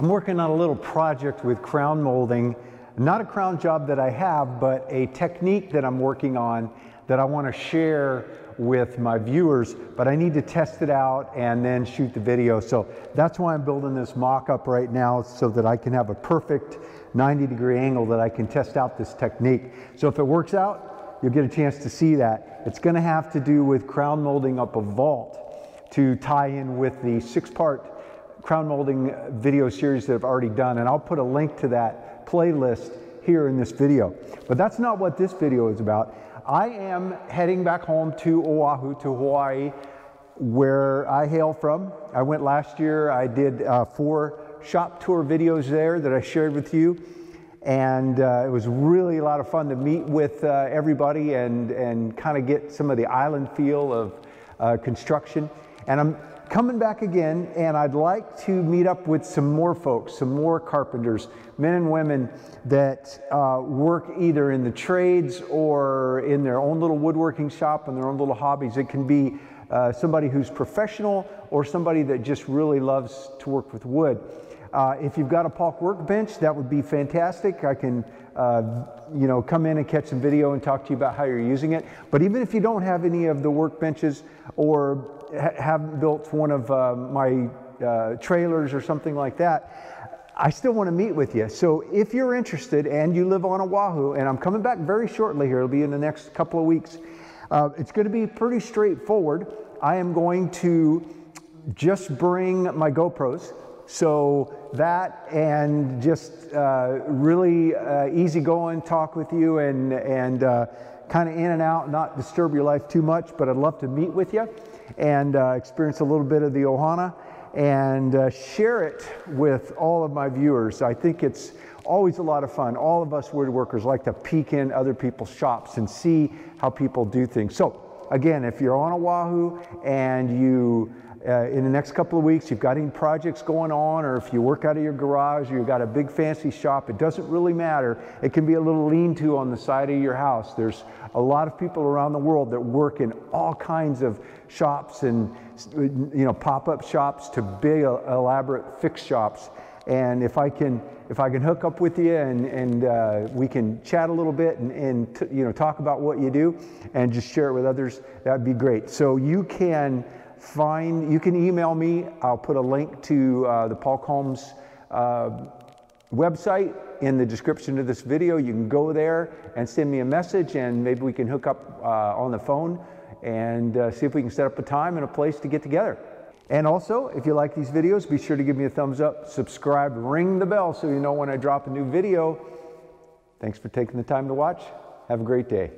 I'm working on a little project with crown molding, not a crown job that I have, but a technique that I'm working on that I want to share with my viewers, but I need to test it out and then shoot the video. So that's why I'm building this mock-up right now, so that I can have a perfect 90-degree angle that I can test out this technique. So if it works out, you'll get a chance to see that. It's going to have to do with crown molding up a vault to tie in with the 6-part crown molding video series that I've already done, and I'll put a link to that playlist here in this video. But that's not what this video is about. I am heading back home to Oahu, to Hawaii, where I hail from. I went last year. I did 4 shop tour videos there that I shared with you, and it was really a lot of fun to meet with everybody and kind of get some of the island feel of construction. And I'm coming back again, and I'd like to meet up with some more folks, some more carpenters, men and women that work either in the trades or in their own little woodworking shop and their own little hobbies. It can be somebody who's professional or somebody that just really loves to work with wood. If you've got a Paulk workbench, that would be fantastic. I can you know, come in and catch some video and talk to you about how you're using it. But even if you don't have any of the workbenches or haven't built one of my trailers or something like that, I still want to meet with you. So if you're interested and you live on Oahu, and I'm coming back very shortly here, it'll be in the next couple of weeks, it's going to be pretty straightforward. I am going to just bring my GoPros. So that, and just really easygoing talk with you and kind of in and out, not disturb your life too much, but I'd love to meet with you and experience a little bit of the Ohana and share it with all of my viewers. I think it's always a lot of fun. All of us woodworkers like to peek in other people's shops and see how people do things. So again, if you're on Oahu and you in the next couple of weeks, you've got any projects going on, or if you work out of your garage or you've got a big fancy shop, it doesn't really matter. It can be a little lean-to on the side of your house. There's a lot of people around the world that work in all kinds of shops and, you know, pop-up shops to big elaborate fixed shops. And if I can hook up with you and we can chat a little bit and you know, talk about what you do and just share it with others, that'd be great. So you can email me. I'll put a link to the Paulk Homes website in the description of this video. You can go there and send me a message, and maybe we can hook up on the phone and see if we can set up a time and a place to get together. And also, if you like these videos, be sure to give me a thumbs up, subscribe, ring the bell so you know when I drop a new video. Thanks for taking the time to watch. Have a great day.